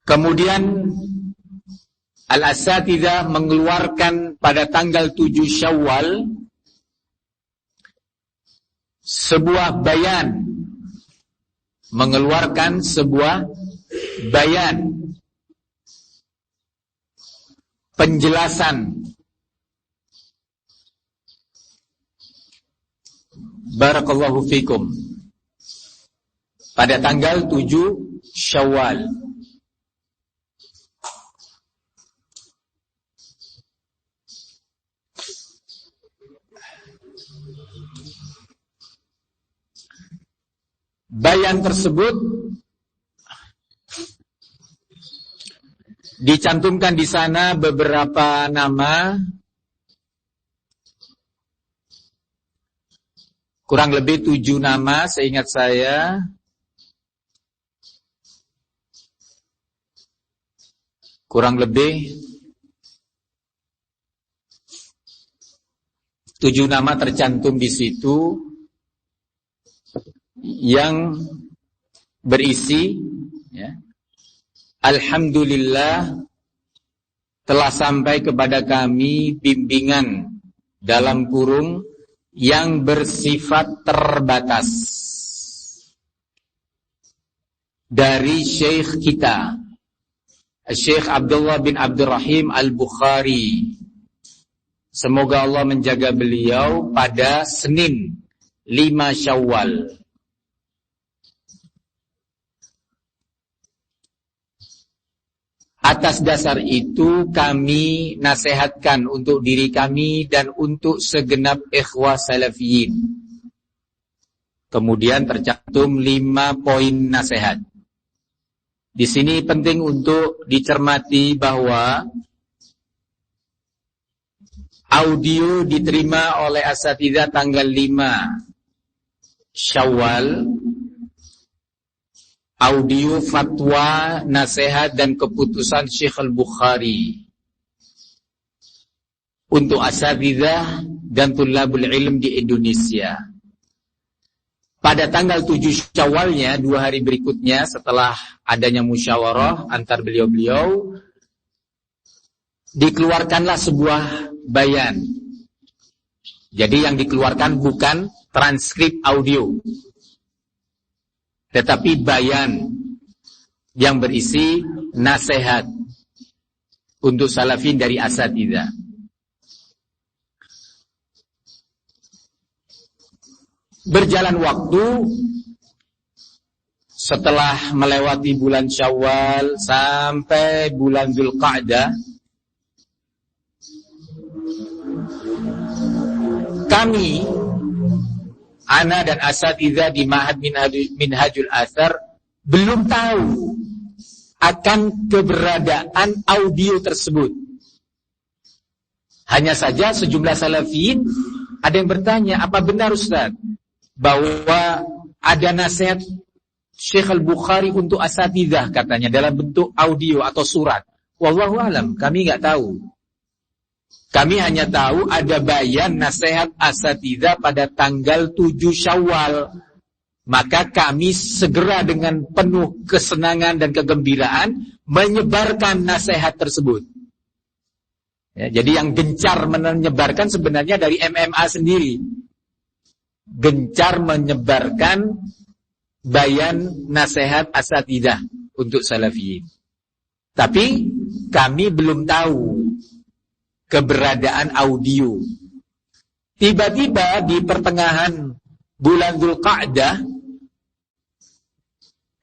Kemudian Al-Asatidzah mengeluarkan pada tanggal 7 Syawal sebuah bayan, mengeluarkan sebuah bayan, penjelasan. Barakallahu fikum. Pada tanggal 7 Syawal. Bayan tersebut dicantumkan di sana beberapa nama, kurang lebih 7 nama seingat saya. Kurang lebih 7 nama tercantum di situ, yang berisi ya, Alhamdulillah telah sampai kepada kami bimbingan dalam kurung yang bersifat terbatas dari Syekh kita, Syekh Abdullah bin Abdurrahim Al-Bukhari. Semoga Allah menjaga beliau pada Senin 5 Syawal. Atas dasar itu kami nasihatkan untuk diri kami dan untuk segenap ikhwah salafiyin. Kemudian tercantum 5 poin nasihat. Di sini penting untuk dicermati bahwa audio diterima oleh Asatidzah tanggal 5 Syawal. Audio fatwa, nasihat dan keputusan Syekh Al-Bukhari untuk Asatidzah dan Thullabul Ilm di Indonesia. Pada tanggal 7 Syawalnya, 2 hari berikutnya setelah adanya musyawarah antar beliau-beliau, dikeluarkanlah sebuah bayan. Jadi yang dikeluarkan bukan transkrip audio, tetapi bayan yang berisi nasihat untuk salafin dari Asatidzah. Berjalan waktu, setelah melewati bulan Syawal sampai bulan Dzulqa'dah, kami Ana dan Asatidzah di Ma'had Minhajul Athar belum tahu akan keberadaan audio tersebut. Hanya saja sejumlah salafiyin ada yang bertanya, apa benar Ustaz bahwa ada nasihat Syekh Al-Bukhari untuk Asatidzah katanya dalam bentuk audio atau surat? Wallahu alam, kami enggak tahu. Kami hanya tahu ada bayan nasihat Asatidzah pada tanggal 7 Syawal. Maka kami segera dengan penuh kesenangan dan kegembiraan menyebarkan nasihat tersebut. Ya, jadi yang gencar menyebarkan sebenarnya dari MMA sendiri. Gencar menyebarkan bayan nasihat Asatidzah untuk salafiyin. Tapi kami belum tahu keberadaan audio. Tiba-tiba di pertengahan bulan Dzulqa'dah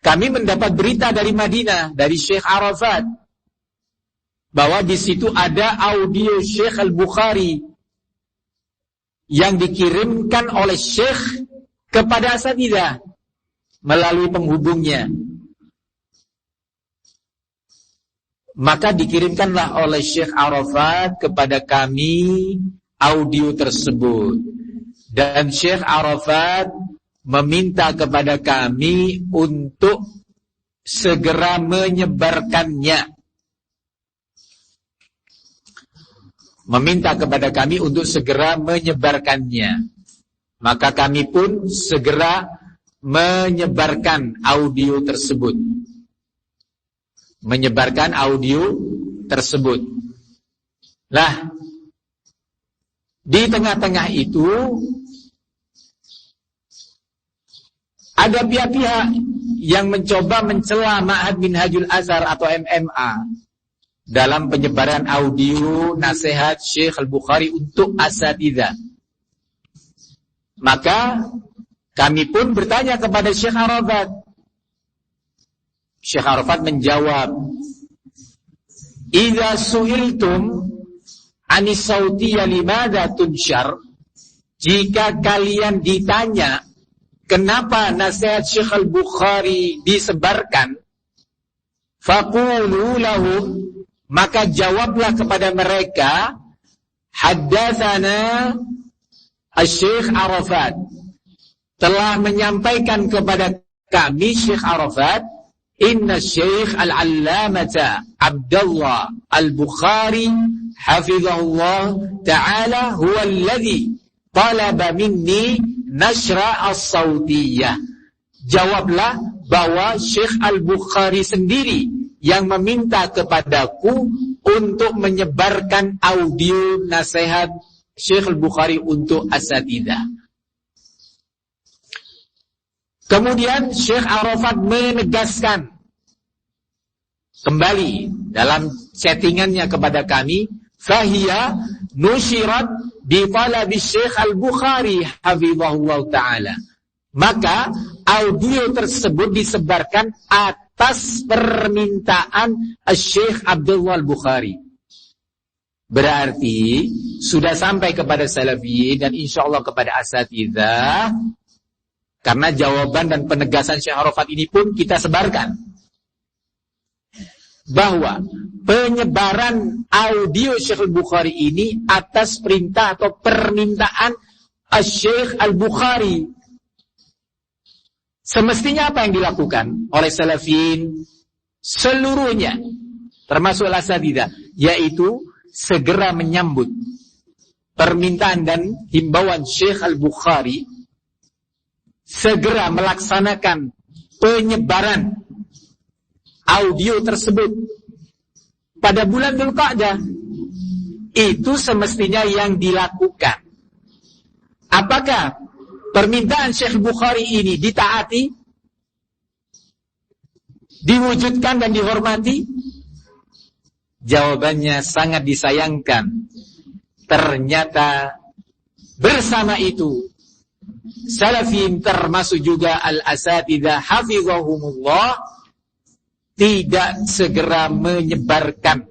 kami mendapat berita dari Madinah, dari Syekh Arafat, bahwa di situ ada audio Syekh Al-Bukhari yang dikirimkan oleh Syekh kepada Asatidzah melalui penghubungnya. Maka dikirimkanlah oleh Syekh Arafat kepada kami audio tersebut. Dan Syekh Arafat meminta kepada kami untuk segera menyebarkannya. Meminta kepada kami untuk segera menyebarkannya. Maka kami pun segera menyebarkan audio tersebut. menyebarkan audio tersebut. Lah, di tengah-tengah itu ada pihak-pihak yang mencoba mencela Ma'had Minhajul Azhar atau MMA dalam penyebaran audio nasihat Syekh Al-Bukhari untuk asatidzah. Maka kami pun bertanya kepada Syekh Arafat. Syekh Arafat menjawab, "Idza su'iltum anis sautiyya limadza tunsyar?" Jika kalian ditanya kenapa nasihat Syekh Al-Bukhari disebarkan, faqulu lahum, maka jawablah kepada mereka, haddatsana Syekh Arafat, telah menyampaikan kepada kami Syekh Arafat, inna Syekh Al-Allamata Abdullah Al-Bukhari hafizahullah ta'ala huwa alladhi talaba minni nashra as-sautiyah. Jawablah bahwa Syekh Al-Bukhari sendiri yang meminta kepadaku untuk menyebarkan audio nasihat Syekh Al-Bukhari untuk asatidzah. Kemudian Syekh Arafat menegaskan kembali dalam chattingannya kepada kami, fahiya nusyirat bi talabi Syekh Al-Bukhari hafizahullah ta'ala. Maka audio tersebut disebarkan atas permintaan Syekh Abdullah Al-Bukhari. Berarti sudah sampai kepada salafiyin dan insyaallah kepada asatidzah. Karena jawaban dan penegasan Syekh Arafat ini pun kita sebarkan, bahwa penyebaran audio Syekh Al-Bukhari ini atas perintah atau permintaan Syekh Al-Bukhari. Semestinya apa yang dilakukan oleh salafin seluruhnya, termasuk al-asatidzah, yaitu segera menyambut permintaan dan himbauan Syekh Al-Bukhari, segera melaksanakan penyebaran audio tersebut pada bulan Dzulqa'dah. Itu semestinya yang dilakukan. Apakah permintaan Syekh Bukhari ini ditaati, diwujudkan dan dihormati? Jawabannya sangat disayangkan. Ternyata bersama itu salafin termasuk juga al-asatidzah hafizahumullah tidak segera menyebarkan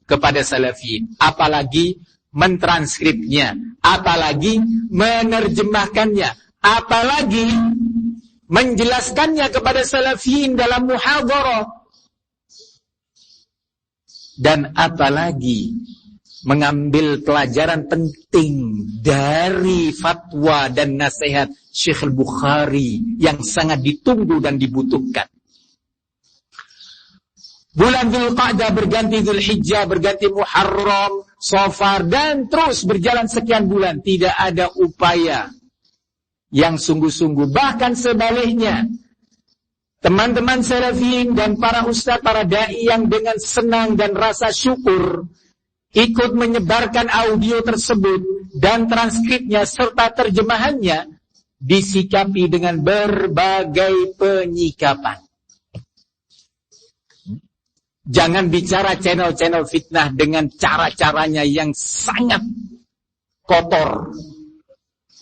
kepada salafin, apalagi mentranskripnya, apalagi menerjemahkannya, apalagi menjelaskannya kepada salafin dalam muhadharah, dan apalagi mengambil pelajaran penting dari fatwa dan nasihat Syekh Al-Bukhari yang sangat ditunggu dan dibutuhkan. Bulan Dzulqa'dah berganti Dzulhijjah, berganti Muharram, Safar, dan terus berjalan sekian bulan. Tidak ada upaya yang sungguh-sungguh. Bahkan sebaliknya, teman-teman salafin dan para ustaz, para da'i yang dengan senang dan rasa syukur ikut menyebarkan audio tersebut dan transkripnya serta terjemahannya disikapi dengan berbagai penyikapan. Jangan bicara channel-channel fitnah dengan cara-caranya yang sangat kotor,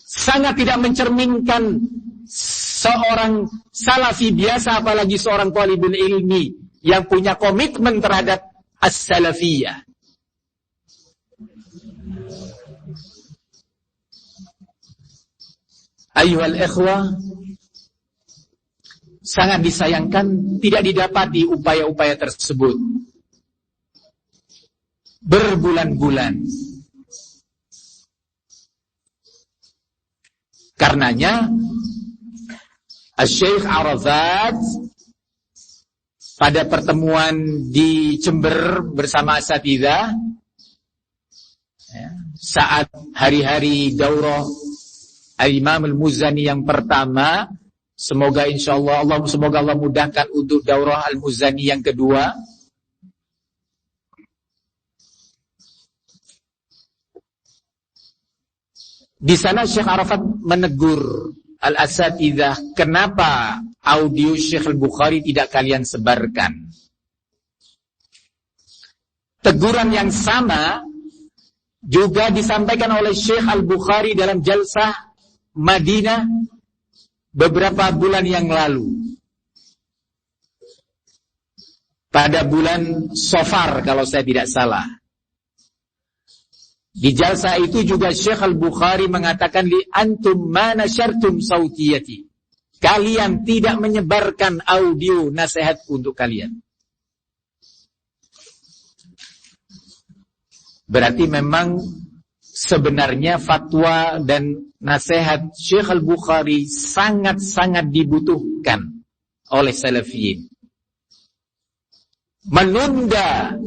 sangat tidak mencerminkan seorang salafi biasa, apalagi seorang talibul ilmi yang punya komitmen terhadap as-salafiyah. Ayyuhal ikhwah, sangat disayangkan tidak didapati upaya-upaya tersebut. Berbulan-bulan. Karenanya Syekh Arafat pada pertemuan di Jember bersama asatidzah, saat hari-hari daurah Al-Imam Al-Muzani yang pertama, Semoga insyaallah semoga Allah mudahkan untuk daurah Al-Muzani yang kedua. Di sana Syekh Arafat menegur al-asatidzah, kenapa audio Syekh Al-Bukhari tidak kalian sebarkan? Teguran yang sama juga disampaikan oleh Syekh Al-Bukhari dalam jalsah Madinah beberapa bulan yang lalu. Pada bulan Safar kalau saya tidak salah. Di jalsah itu juga Syekh Al-Bukhari mengatakan li antum ma nasyartum sautiyati. Kalian tidak menyebarkan audio nasihat untuk kalian. Berarti memang sebenarnya fatwa dan nasihat Syekh Al-Bukhari sangat-sangat dibutuhkan oleh salafiyin. Menunda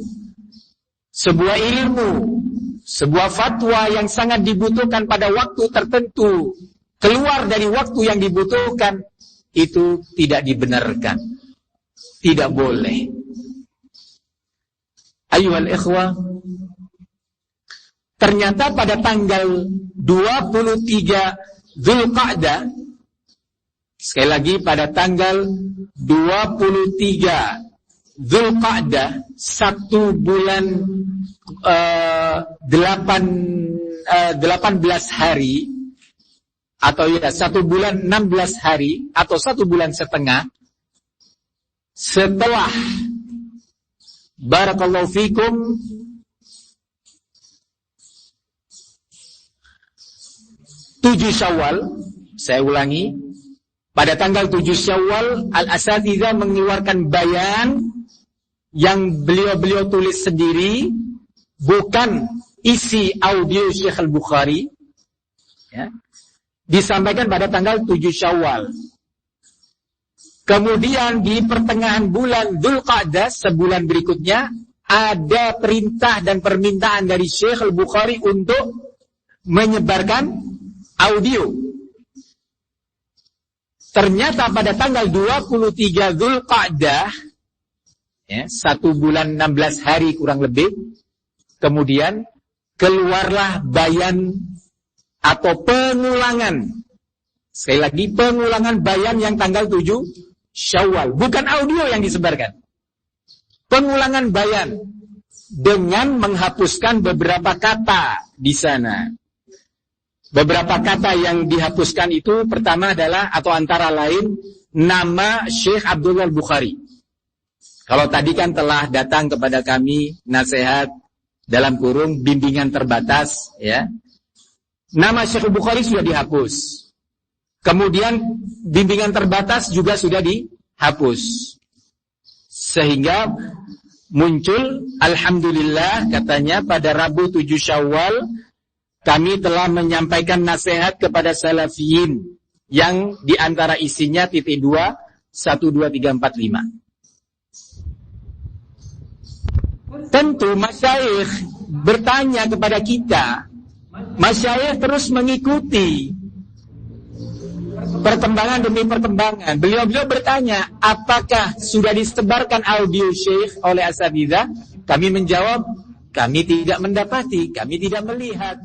sebuah ilmu, sebuah fatwa yang sangat dibutuhkan pada waktu tertentu, keluar dari waktu yang dibutuhkan, itu tidak dibenarkan. Tidak boleh. Ayuhal ikhwah, ternyata pada tanggal 23 Dzulqa'dah, sekali lagi pada tanggal 23 Dzulqa'dah, 1 bulan 18 hari, atau ya 1 bulan 16 hari, atau 1 bulan setengah, setelah barakallahu fikum Tujuh Syawal, saya ulangi, pada tanggal 7 Syawal Al-Asatidzah mengeluarkan bayan yang beliau tulis sendiri, bukan isi audio Syekh Al-Bukhari, ya, disampaikan pada tanggal 7 Syawal. Kemudian di pertengahan bulan Dzulqa'dah, sebulan berikutnya, ada perintah dan permintaan dari Syekh Al-Bukhari untuk menyebarkan audio. Ternyata pada tanggal 23 Dzulqa'dah, ya, 1 bulan 16 hari kurang lebih, kemudian keluarlah bayan atau pengulangan. Sekali lagi, pengulangan bayan yang tanggal 7 Syawal. Bukan audio yang disebarkan. Pengulangan bayan dengan menghapuskan beberapa kata di sana. Beberapa kata yang dihapuskan itu pertama adalah, atau antara lain, nama Syekh Abdullah Al-Bukhari. Kalau tadi kan telah datang kepada kami nasihat dalam kurung bimbingan terbatas, ya. Nama Syekh Al-Bukhari sudah dihapus. Kemudian bimbingan terbatas juga sudah dihapus. Sehingga muncul, alhamdulillah katanya pada Rabu 7 Syawal kami telah menyampaikan nasihat kepada salafiyin yang diantara isinya titik 2, 1, 2, 3, 4, 5. Tentu masyayikh bertanya kepada kita, masyayikh terus mengikuti perkembangan demi perkembangan. Beliau bertanya, apakah sudah disebarkan audio syekh oleh asatidzah? Kami menjawab, kami tidak mendapati, kami tidak melihat.